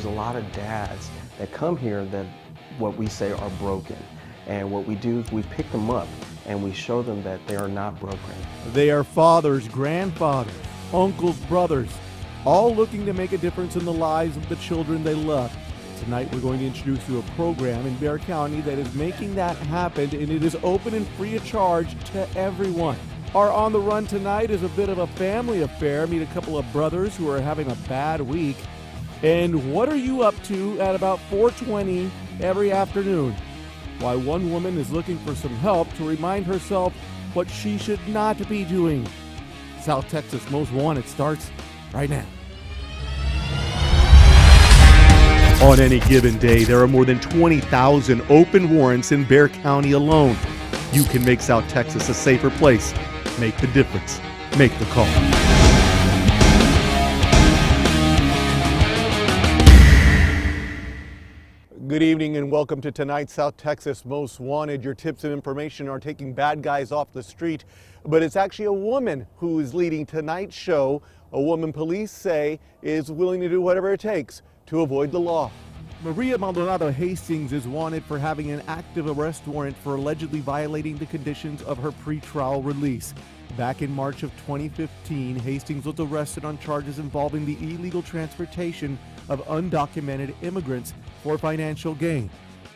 there's a lot of dads that come here that what we say are broken. And what we do is we pick them up and we show them that they are not broken. They are fathers, grandfathers, uncles, brothers, all looking to make a difference in the lives of the children they love. Tonight we're going to introduce you a program in Bexar County that is making that happen, and it is open and free of charge to everyone. Our On the Run tonight is a bit of a family affair. Meet a couple of brothers who are having a bad week. And what are you up to at about 4:20 every afternoon? Why one woman is looking for some help to remind herself what she should not be doing. South Texas Most Wanted starts right now. On any given day, there are more than 20,000 open warrants in Bexar County alone. You can make South Texas a safer place. Make the difference. Make the call. Good evening and welcome to tonight's South Texas Most Wanted. Your tips and information are taking bad guys off the street, but it's actually a woman who is leading tonight's show. A woman police say is willing to do whatever it takes to avoid the law. Maria Maldonado Hastings is wanted for having an active arrest warrant for allegedly violating the conditions of her pretrial release. Back in March of 2015, Hastings was arrested on charges involving the illegal transportation of undocumented immigrants for financial gain.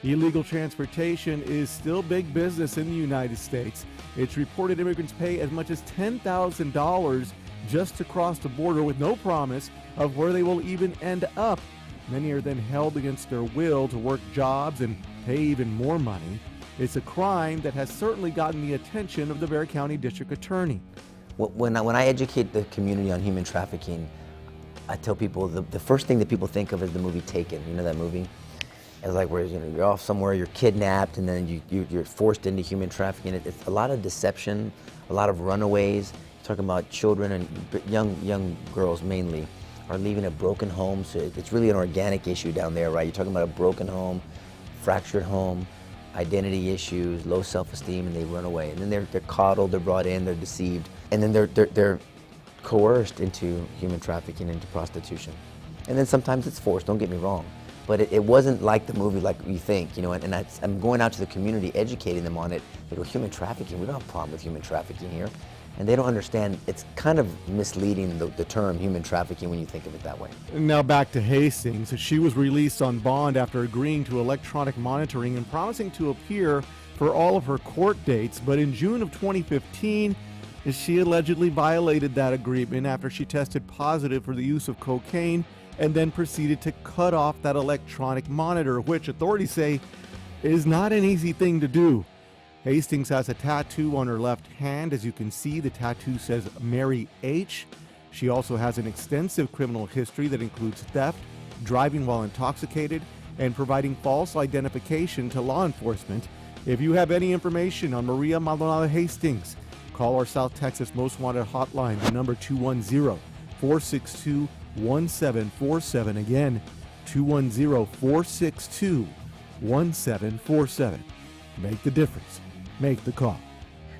Illegal transportation is still big business in the United States. It's reported immigrants pay as much as $10,000 just to cross the border with no promise of where they will even end up. Many are then held against their will to work jobs and pay even more money. It's a crime that has certainly gotten the attention of the Bexar County District Attorney. When I educate the community on human trafficking, I tell people the first thing that people think of is the movie Taken. You know that movie? It's like where you're off somewhere, you're kidnapped, and then you're forced into human trafficking. It's a lot of deception, a lot of runaways. Talking about children and young girls mainly are leaving a broken home. So it's really an organic issue down there, right? You're talking about a broken home, fractured home, identity issues, low self-esteem, and they run away. And then they're coddled, they're brought in, they're deceived, and then they're coerced into human trafficking, into prostitution. And then sometimes it's forced, don't get me wrong. But it wasn't like the movie like you think, you know, and I'm going out to the community, educating them on it. They go, human trafficking, we don't have a problem with human trafficking here. And they don't understand, it's kind of misleading the term human trafficking when you think of it that way. Now back to Hastings. She was released on bond after agreeing to electronic monitoring and promising to appear for all of her court dates. But in June of 2015, she allegedly violated that agreement after she tested positive for the use of cocaine and then proceeded to cut off that electronic monitor, which authorities say is not an easy thing to do. Hastings has a tattoo on her left hand. As you can see, the tattoo says Mary H. She also has an extensive criminal history that includes theft, driving while intoxicated, and providing false identification to law enforcement. If you have any information on Maria Maldonado Hastings, call our South Texas Most Wanted hotline, the number 210-462-1747. Again, 210-462-1747. Make the difference. Make the call.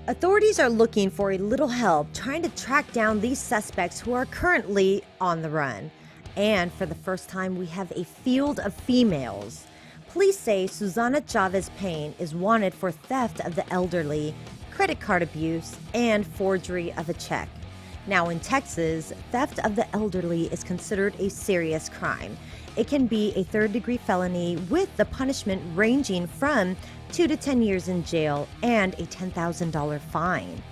Authorities are looking for a little help trying to track down these suspects who are currently on the run. And for the first time, we have a field of females. Police say Susana Chavez Payne is wanted for theft of the elderly, credit card abuse, and forgery of a check. Now in Texas, theft of the elderly is considered a serious crime. It can be a third-degree felony with the punishment ranging from 2 to 10 years in jail and a $10,000 fine.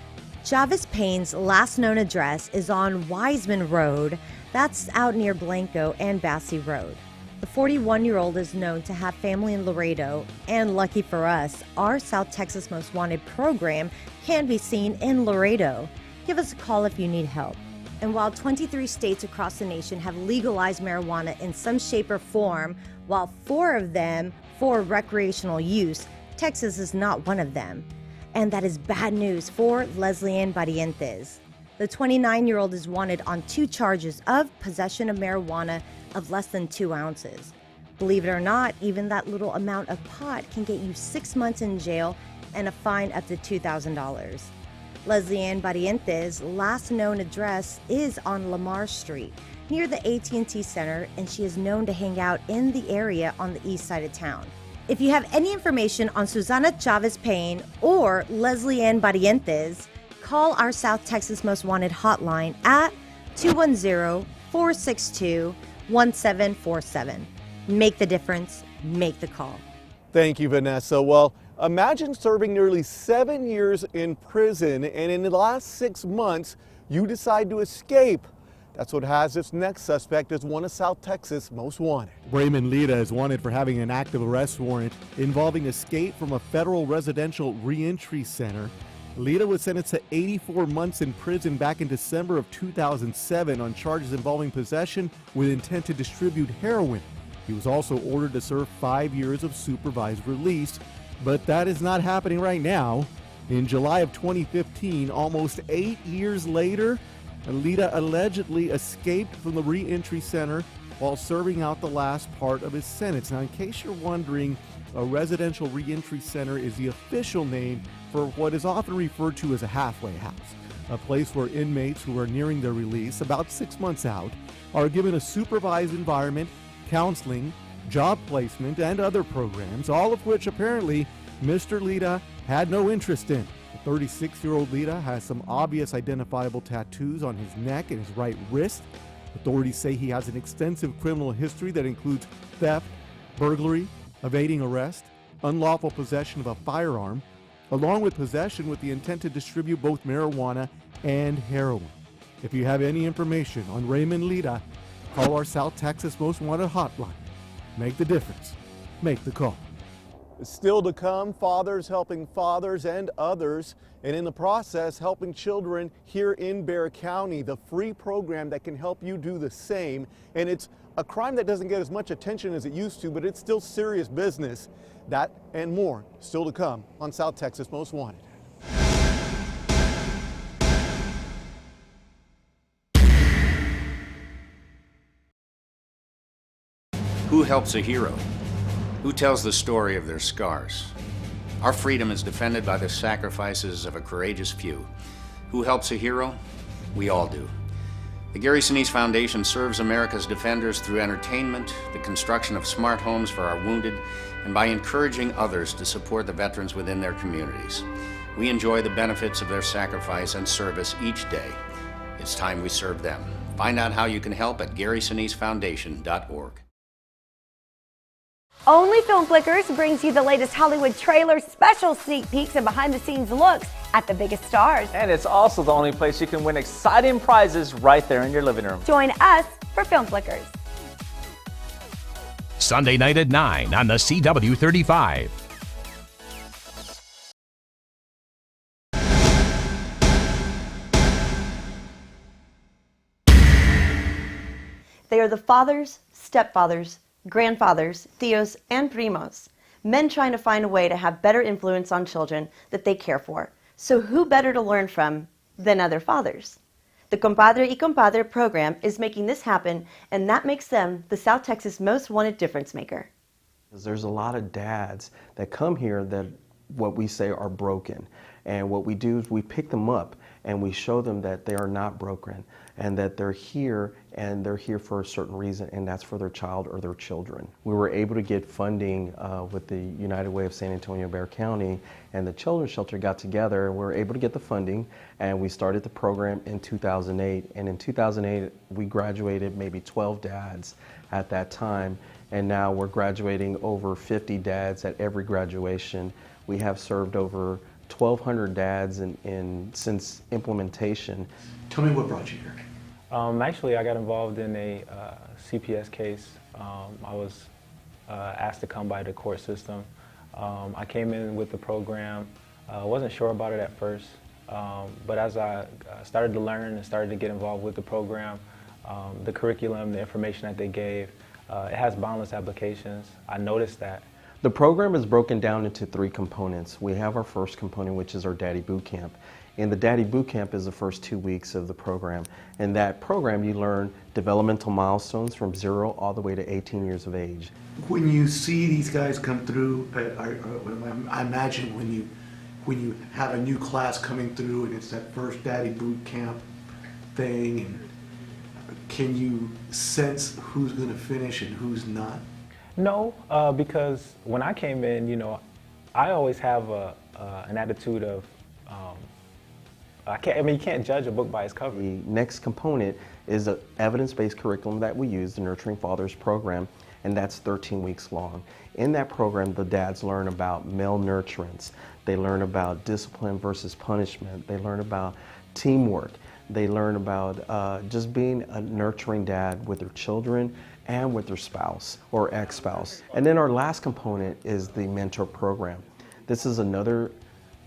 Chavez Payne's last known address is on Wiseman Road. That's out near Blanco and Bassey Road. The 41-year-old is known to have family in Laredo, and lucky for us, our South Texas Most Wanted program can be seen in Laredo. Give us a call if you need help. And while 23 states across the nation have legalized marijuana in some shape or form, while 4 of them for recreational use, Texas is not one of them. And that is bad news for Leslie Ann Barrientos. The 29-year-old is wanted on 2 charges of possession of marijuana of less than 2 ounces. Believe it or not, even that little amount of pot can get you 6 months in jail and a fine up to $2,000. Leslie Ann Barrientos' last known address is on Lamar Street. near the AT&T Center, and she is known to hang out in the area on the east side of town. If you have any information on Susana Chavez Payne or Leslie Ann Barrientos, call our South Texas Most Wanted hotline at 210-462-1747. Make the difference, make the call. Thank you, Vanessa. Well, imagine serving nearly 7 years in prison, and in the last 6 months, you decide to escape. That's what has this next suspect as one of South Texas' most wanted. Raymond Lita is wanted for having an active arrest warrant involving escape from a federal residential reentry center. Lita was sentenced to 84 months in prison back in December of 2007 on charges involving possession with intent to distribute heroin. He was also ordered to serve 5 years of supervised release, but that is not happening right now. In July of 2015, almost 8 years later, Lita allegedly escaped from the reentry center while serving out the last part of his sentence. Now, in case you're wondering, a residential reentry center is the official name for what is often referred to as a halfway house, a place where inmates who are nearing their release, about 6 months out, are given a supervised environment, counseling, job placement, and other programs, all of which apparently Mr. Lita had no interest in. The 36-year-old Lita has some obvious identifiable tattoos on his neck and his right wrist. Authorities say he has an extensive criminal history that includes theft, burglary, evading arrest, unlawful possession of a firearm, along with possession with the intent to distribute both marijuana and heroin. If you have any information on Raymond Lita, call our South Texas Most Wanted hotline. Make the difference. Make the call. Still to come, fathers helping fathers and others, and in the process, helping children here in Bexar County, the free program that can help you do the same. And it's a crime that doesn't get as much attention as it used to, but it's still serious business. That and more still to come on South Texas Most Wanted. Who helps a hero? Who tells the story of their scars? Our freedom is defended by the sacrifices of a courageous few. Who helps a hero? We all do. The Gary Sinise Foundation serves America's defenders through entertainment, the construction of smart homes for our wounded, and by encouraging others to support the veterans within their communities. We enjoy the benefits of their sacrifice and service each day. It's time we serve them. Find out how you can help at GarySiniseFoundation.org. Only Film Flickers brings you the latest Hollywood trailers, special sneak peeks, and behind-the-scenes looks at the biggest stars. And it's also the only place you can win exciting prizes right there in your living room. Join us for Film Flickers. Sunday night at 9 on the CW35. They are the fathers, stepfathers, grandfathers, tios, and primos, men trying to find a way to have better influence on children that they care for. So who better to learn from than other fathers? The Compadre y Compadre program is making this happen, and that makes them the South Texas Most Wanted difference maker. There's a lot of dads that come here that what we say are broken. And what we do is we pick them up and we show them that they are not broken and that they're here and they're here for a certain reason, and that's for their child or their children. We were able to get funding with the United Way of San Antonio Bexar County, and the Children's Shelter got together and we were able to get the funding, and we started the program in 2008. And in 2008, we graduated maybe 12 dads at that time, and now we're graduating over 50 dads at every graduation. We have served over 1,200 dads since implementation. Tell me what brought you here. Actually, I got involved in a CPS case. I was asked to come by the court system. I came in with the program. I wasn't sure about it at first, but as I started to learn and started to get involved with the program, the curriculum, the information that they gave, it has boundless applications. I noticed that. The program is broken down into 3 components. We have our first component, which is our Daddy Boot Camp. And the Daddy Boot Camp is the first 2 weeks of the program. In that program, you learn developmental milestones from 0 all the way to 18 years of age. When you see these guys come through, I imagine when you have a new class coming through and it's that first Daddy Boot Camp thing, and can you sense who's going to finish and who's not? No, because when I came in, I always have an attitude of, you can't judge a book by its cover. The next component is an evidence-based curriculum that we use, the Nurturing Fathers program, and that's 13 weeks long. In that program, the dads learn about male nurturance. They learn about discipline versus punishment. They learn about teamwork. They learn about just being a nurturing dad with their children and with their spouse or ex-spouse. And then our last component is the mentor program. This is another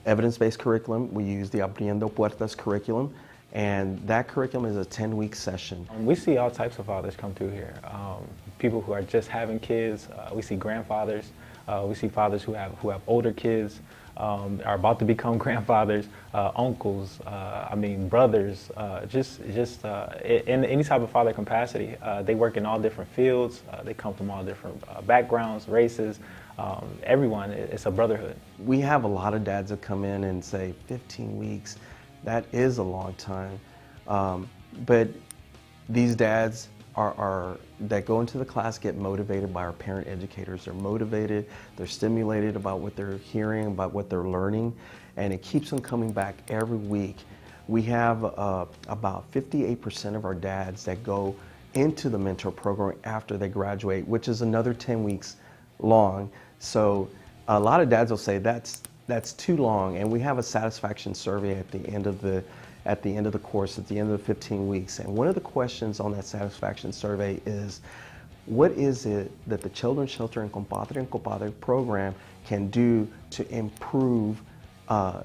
evidence-based curriculum. We use the Abriendo Puertas curriculum, and that curriculum is a 10-week session. We see all types of fathers come through here. People who are just having kids. We see grandfathers. We see fathers who have older kids, are about to become grandfathers, uncles, brothers, in any type of father capacity. They work in all different fields. They come from all different backgrounds, races. Everyone, it's a brotherhood. We have a lot of dads that come in and say 15 weeks, that is a long time. But these dads that go into the class get motivated by our parent educators. They're motivated, they're stimulated about what they're hearing, about what they're learning, and it keeps them coming back every week. We have about 58% of our dads that go into the mentor program after they graduate, which is another 10 weeks long. So a lot of dads will say that's too long, and we have a satisfaction survey at the end of the course, at the end of the 15 weeks. And one of the questions on that satisfaction survey is, what is it that the Children's Shelter and Compadre program can do to improve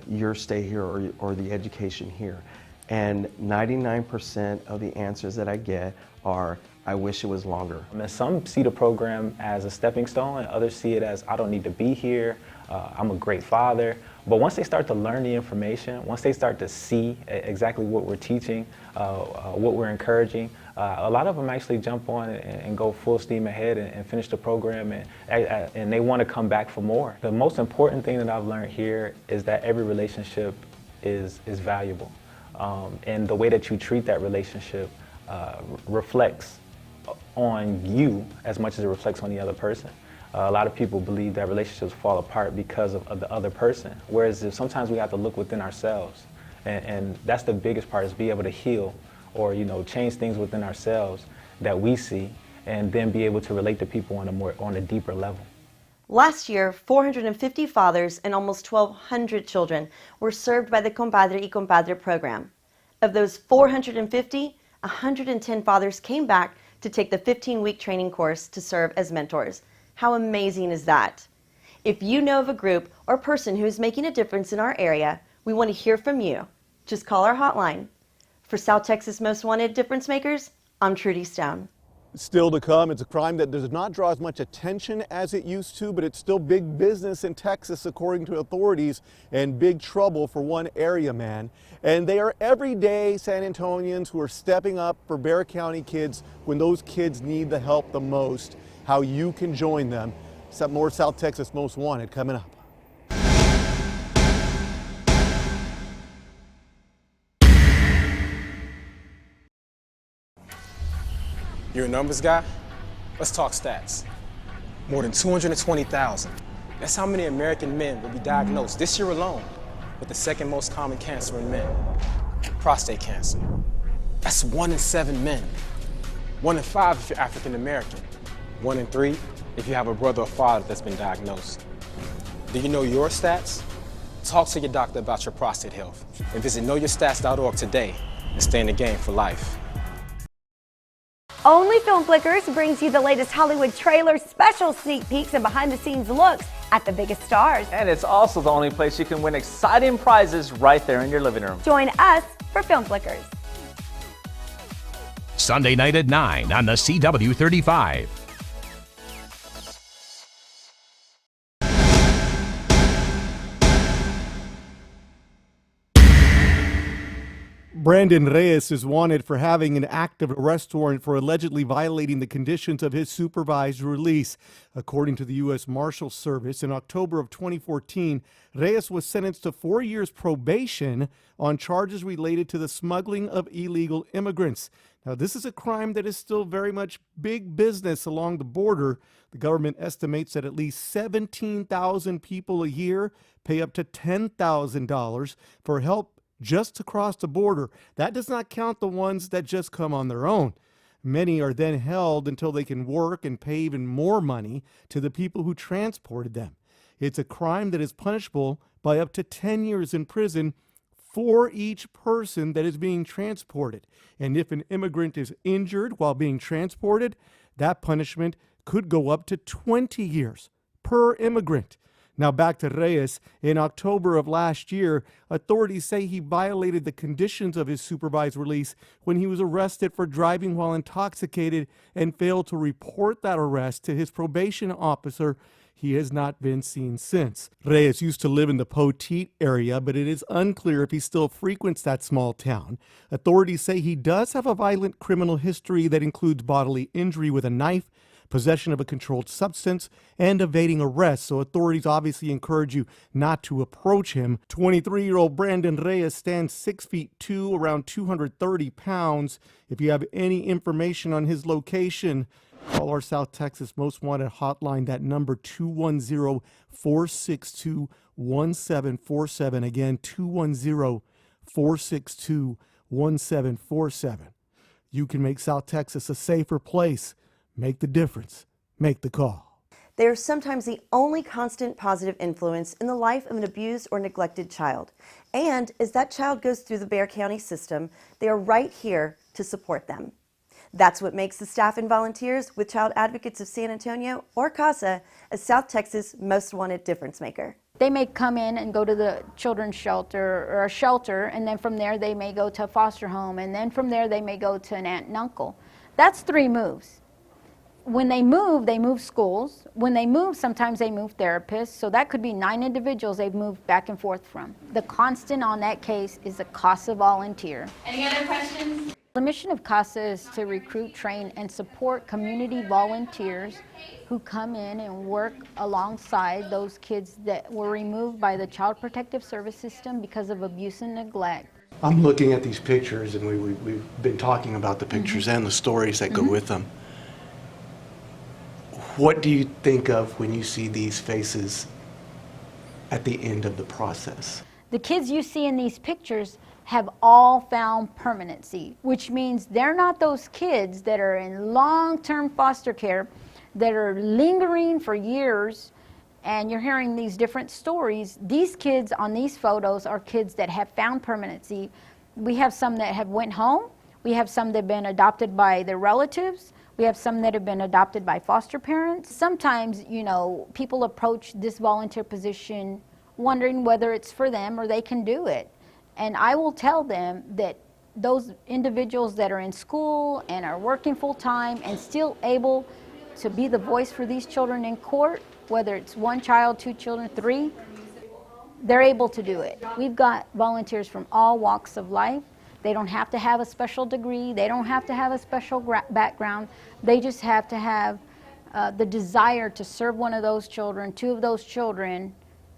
your stay here or the education here? And 99% of the answers that I get are, I wish it was longer. And some see the program as a stepping stone, and others see it as, I don't need to be here, I'm a great father. But once they start to learn the information, once they start to see exactly what we're teaching, what we're encouraging, a lot of them actually jump on and go full steam ahead and finish the program, and they want to come back for more. The most important thing that I've learned here is that every relationship is valuable. And the way that you treat that relationship reflects on you as much as it reflects on the other person. A lot of people believe that relationships fall apart because of the other person, whereas sometimes we have to look within ourselves, and that's the biggest part, is be able to heal or change things within ourselves that we see, and then be able to relate to people on a deeper level. Last year, 450 fathers and almost 1,200 children were served by the Compadre y Compadre program. Of those 450, 110 fathers came back to take the 15-week training course to serve as mentors. How amazing is that? If you know of a group or person who is making a difference in our area, we want to hear from you. Just call our hotline. For South Texas Most Wanted Difference Makers, I'm Trudy Stone. Still to come, it's a crime that does not draw as much attention as it used to, but it's still big business in Texas according to authorities, and big trouble for one area man. And they are everyday San Antonians who are stepping up for Bexar County kids when those kids need the help the most. How you can join them. Some more South Texas Most Wanted coming up. You're a numbers guy? Let's talk stats. More than 220,000. That's how many American men will be diagnosed this year alone with the second most common cancer in men, prostate cancer. That's 1 in 7 men. 1 in 5 if you're African American. 1 in 3 if you have a brother or father that's been diagnosed. Do you know your stats? Talk to your doctor about your prostate health and visit knowyourstats.org today and stay in the game for life. Only Film Flickers brings you the latest Hollywood trailers, special sneak peeks, and behind-the-scenes looks at the biggest stars. And it's also the only place you can win exciting prizes right there in your living room. Join us for Film Flickers. Sunday night at 9 on the CW 35. Brandon Reyes is wanted for having an active arrest warrant for allegedly violating the conditions of his supervised release. According to the U.S. Marshals Service, in October of 2014, Reyes was sentenced to 4 years probation on charges related to the smuggling of illegal immigrants. Now, this is a crime that is still very much big business along the border. The government estimates that at least 17,000 people a year pay up to $10,000 for help just to cross the border. That does not count the ones that just come on their own. Many are then held until they can work and pay even more money to the people who transported them. It's a crime that is punishable by up to 10 years in prison for each person that is being transported. And if an immigrant is injured while being transported, that punishment could go up to 20 years per immigrant. Now back to Reyes. In October of last year, authorities say he violated the conditions of his supervised release when he was arrested for driving while intoxicated and failed to report that arrest to his probation officer. He has not been seen since. Reyes used to live in the Poteet area, but it is unclear if he still frequents that small town. Authorities say he does have a violent criminal history that includes bodily injury with a knife, possession of a controlled substance, and evading arrest. So authorities obviously encourage you not to approach him. 23-year-old Brandon Reyes stands 6'2", around 230 pounds. If you have any information on his location, call our South Texas Most Wanted hotline. That number, 210-462-1747. Again, 210-462-1747. You can make South Texas a safer place. Make the difference. Make the call. They are sometimes the only constant positive influence in the life of an abused or neglected child. And as that child goes through the Bexar County system, they are right here to support them. That's what makes the staff and volunteers with Child Advocates of San Antonio, or CASA, a South Texas Most Wanted difference maker. They may come in and go to the children's shelter or a shelter, and then from there they may go to a foster home, and then from there they may go to an aunt and uncle. That's 3 moves. When they move schools. When they move, sometimes they move therapists. So that could be 9 individuals they've moved back and forth from. The constant on that case is a CASA volunteer. Any other questions? The mission of CASA is to recruit, train, and support community volunteers who come in and work alongside those kids that were removed by the Child Protective Service System because of abuse and neglect. I'm looking at these pictures, and we've been talking about the pictures and the stories that go with them. What do you think of when you see these faces at the end of the process? The kids you see in these pictures have all found permanency, which means they're not those kids that are in long-term foster care that are lingering for years, and you're hearing these different stories. These kids on these photos are kids that have found permanency. We have some that have went home. We have some that have been adopted by their relatives. We have some that have been adopted by foster parents. Sometimes, you know, people approach this volunteer position wondering whether it's for them or they can do it. And I will tell them that those individuals that are in school and are working full-time and still able to be the voice for these children in court, whether it's 1 child, 2 children, 3, they're able to do it. We've got volunteers from all walks of life. They don't have to have a special degree. They don't have to have a special background. They just have to have the desire to serve one of those children, 2 of those children,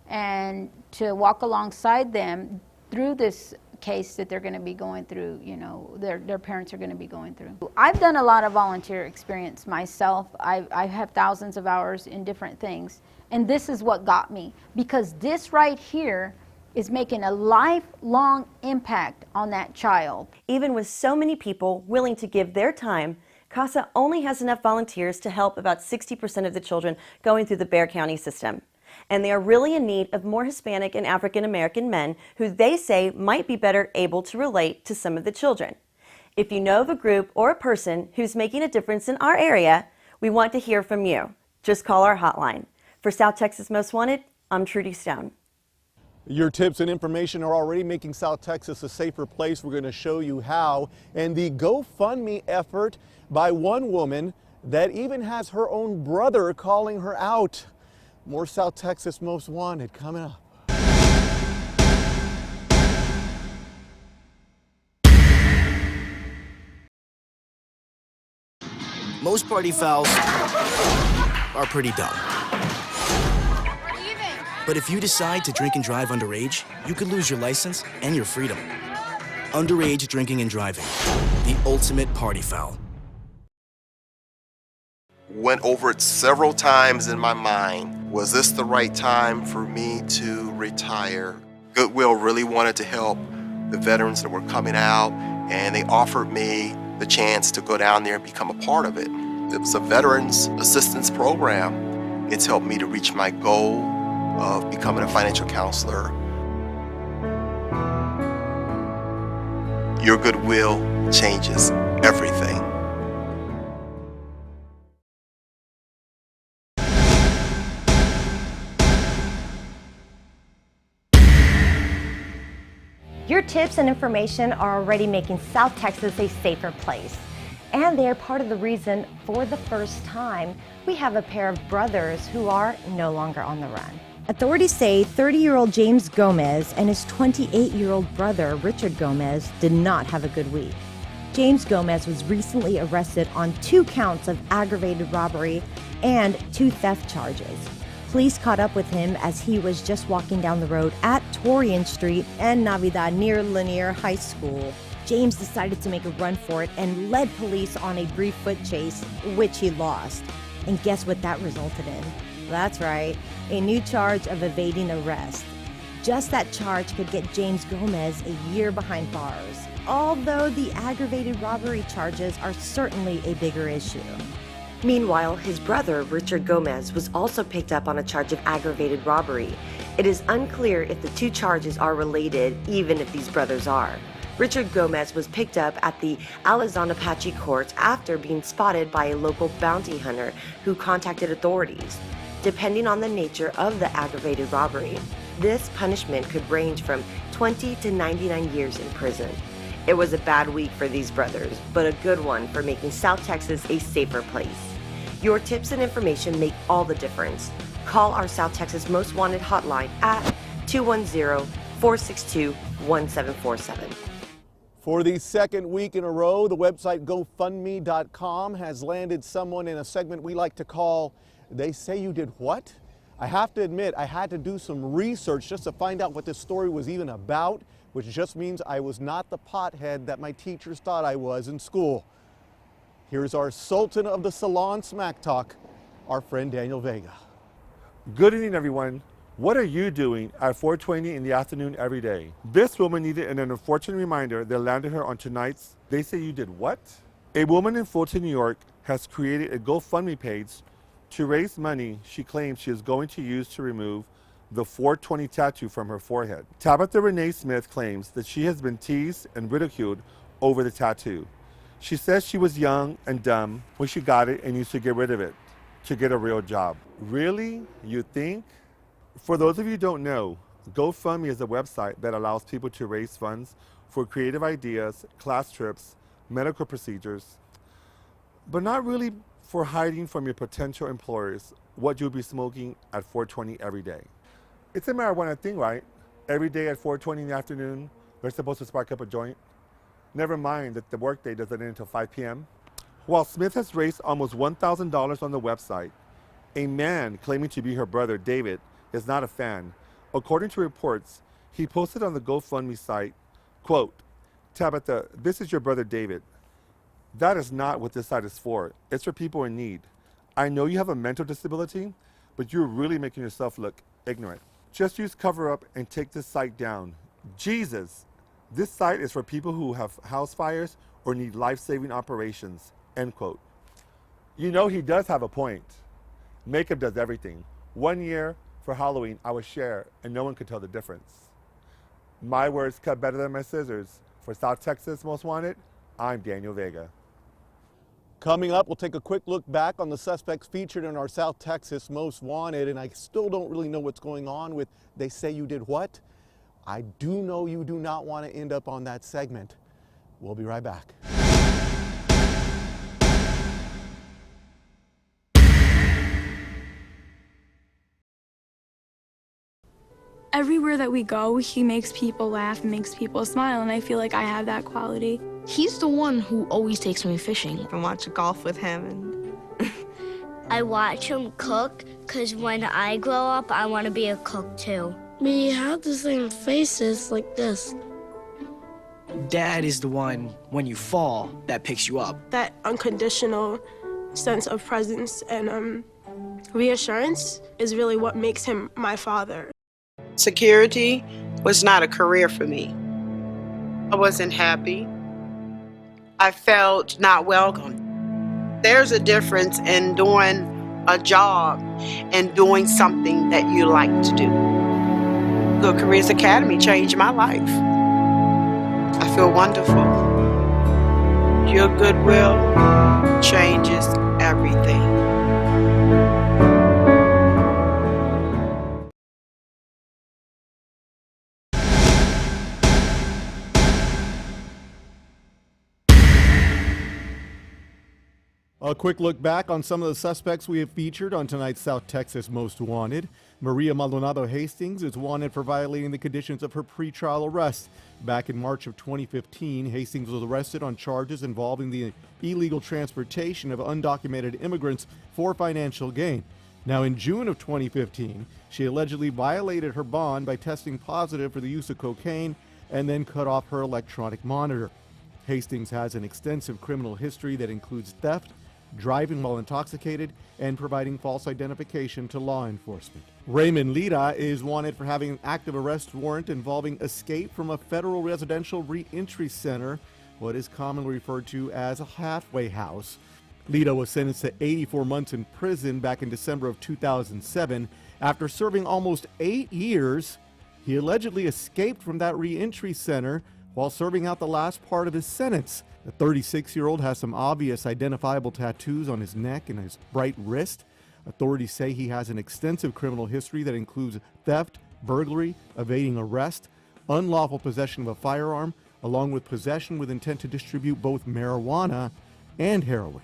and to walk alongside them through this case that they're going to be going through, you know, their parents are going to be going through. I've done a lot of volunteer experience myself. I have thousands of hours in different things. And this is what got me, because this right here is making a lifelong impact on that child. Even with so many people willing to give their time, CASA only has enough volunteers to help about 60% of the children going through the Bexar County system. And they are really in need of more Hispanic and African American men who they say might be better able to relate to some of the children. If you know of a group or a person who's making a difference in our area, we want to hear from you. Just call our hotline. For South Texas Most Wanted, I'm Trudy Stone. Your tips and information are already making South Texas a safer place. We're going to show you how. And the GoFundMe effort by one woman that even has her own brother calling her out. More South Texas Most Wanted coming up. Most party fouls are pretty dumb. But if you decide to drink and drive underage, you could lose your license and your freedom. Underage drinking and driving, the ultimate party foul. Went over it several times in my mind. Was this the right time for me to retire? Goodwill really wanted to help the veterans that were coming out, and they offered me the chance to go down there and become a part of it. It was a veterans assistance program. It's helped me to reach my goal of becoming a financial counselor. Your goodwill changes everything. Your tips and information are already making South Texas a safer place. And they are part of the reason, for the first time, we have a pair of brothers who are no longer on the run. Authorities say 30-year-old James Gomez and his 28-year-old brother, Richard Gomez, did not have a good week. James Gomez was recently arrested on 2 counts of aggravated robbery and 2 theft charges. Police caught up with him as he was just walking down the road at Torian Street and Navidad near Lanier High School. James decided to make a run for it and led police on a brief foot chase, which he lost. And guess what that resulted in? That's right, a new charge of evading arrest. Just that charge could get James Gomez a year behind bars, although the aggravated robbery charges are certainly a bigger issue. Meanwhile, his brother, Richard Gomez, was also picked up on a charge of aggravated robbery. It is unclear if the 2 charges are related, even if these brothers are. Richard Gomez was picked up at the Alazan Apache courts after being spotted by a local bounty hunter who contacted authorities. Depending on the nature of the aggravated robbery, this punishment could range from 20 to 99 years in prison. It was a bad week for these brothers, but a good one for making South Texas a safer place. Your tips and information make all the difference. Call our South Texas Most Wanted hotline at 210-462-1747. For the second week in a row, the website GoFundMe.com has landed someone in a segment we like to call They Say You Did What? I have to admit, I had to do some research just to find out what this story was even about, which just means I was not the pothead that my teachers thought I was in school. Here's our Sultan of the Salon Smack Talk, our friend Daniel Vega. Good evening, everyone. What are you doing at 4:20 in the afternoon every day? This woman needed an unfortunate reminder that landed her on tonight's They Say You Did What? A woman in Fulton, New York has created a GoFundMe page to raise money she claims she is going to use to remove the 420 tattoo from her forehead. Tabitha Renee Smith claims that she has been teased and ridiculed over the tattoo. She says she was young and dumb when she got it and used to get rid of it to get a real job. Really? You think? For those of you who don't know, GoFundMe is a website that allows people to raise funds for creative ideas, class trips, medical procedures, but not really for hiding from your potential employers what you'll be smoking at 4:20 every day. It's a marijuana thing, right? Every day at 4:20 in the afternoon, they're supposed to spark up a joint. Never mind that the workday doesn't end until 5 p.m. While Smith has raised almost $1,000 on the website, a man claiming to be her brother, David, is not a fan. According to reports, he posted on the GoFundMe site, quote, "Tabitha, this is your brother David. That is not what this site is for. It's for people in need. I know you have a mental disability, but you're really making yourself look ignorant. Just use cover up and take this site down. Jesus, this site is for people who have house fires or need life-saving operations," end quote. You know he does have a point. Makeup does everything. One year for Halloween, I was Cher, and no one could tell the difference. My words cut better than my scissors. For South Texas Most Wanted, I'm Daniel Vega. Coming up, we'll take a quick look back on the suspects featured in our South Texas Most Wanted, and I still don't really know what's going on with They Say You Did What? I do know you do not want to end up on that segment. We'll be right back. Everywhere that we go, he makes people laugh and makes people smile, and I feel like I have that quality. He's the one who always takes me fishing. I watch golf with him. And I watch him cook because when I grow up, I want to be a cook too. We have the same faces like this. Dad is the one, when you fall, that picks you up. That unconditional sense of presence and reassurance is really what makes him my father. Security was not a career for me. I wasn't happy. I felt not welcome. There's a difference in doing a job and doing something that you like to do. Good Careers Academy changed my life. I feel wonderful. Your goodwill changes everything. A quick look back on some of the suspects we have featured on tonight's South Texas Most Wanted. Maria Maldonado Hastings is wanted for violating the conditions of her pretrial arrest. Back in March of 2015, Hastings was arrested on charges involving the illegal transportation of undocumented immigrants for financial gain. Now, in June of 2015, she allegedly violated her bond by testing positive for the use of cocaine and then cut off her electronic monitor. Hastings has an extensive criminal history that includes theft, driving while intoxicated, and providing false identification to law enforcement. Raymond Lira is wanted for having an active arrest warrant involving escape from a federal residential reentry center, what is commonly referred to as a halfway house. Lira was sentenced to 84 months in prison back in December of 2007. After serving almost 8 years, he allegedly escaped from that reentry center while serving out the last part of his sentence. The 36-year-old has some obvious identifiable tattoos on his neck and his right wrist. Authorities say he has an extensive criminal history that includes theft, burglary, evading arrest, unlawful possession of a firearm, along with possession with intent to distribute both marijuana and heroin.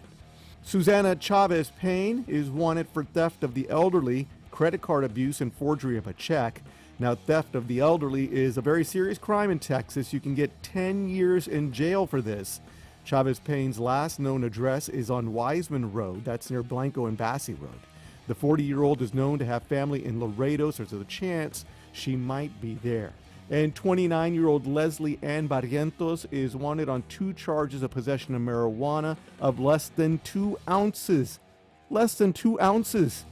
Susana Chavez Payne is wanted for theft of the elderly, credit card abuse, and forgery of a check. Now, theft of the elderly is a very serious crime in Texas. You can get 10 years in jail for this. Chavez Payne's last known address is on Wiseman Road. That's near Blanco and Bassey Road. The 40-year-old is known to have family in Laredo, so there's a chance she might be there. And 29-year-old Leslie Ann Barrientos is wanted on 2 charges of possession of marijuana of less than 2 ounces. Less than 2 ounces.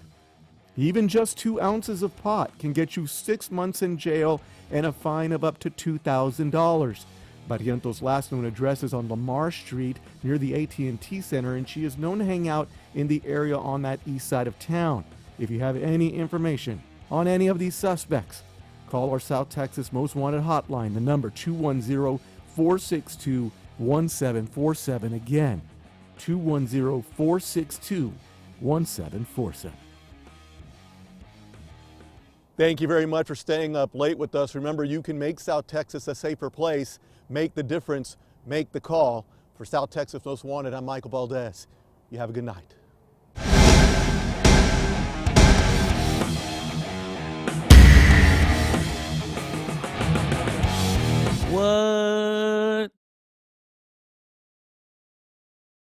Even just 2 ounces of pot can get you 6 months in jail and a fine of up to $2,000. Barrientos' last known address is on Lamar Street near the AT&T Center, and she is known to hang out in the area on that east side of town. If you have any information on any of these suspects, call our South Texas Most Wanted hotline, the number 210-462-1747. Again, 210-462-1747. Thank you very much for staying up late with us. Remember, you can make South Texas a safer place. Make the difference. Make the call. For South Texas Most Wanted, I'm Michael Valdez. You have a good night. What?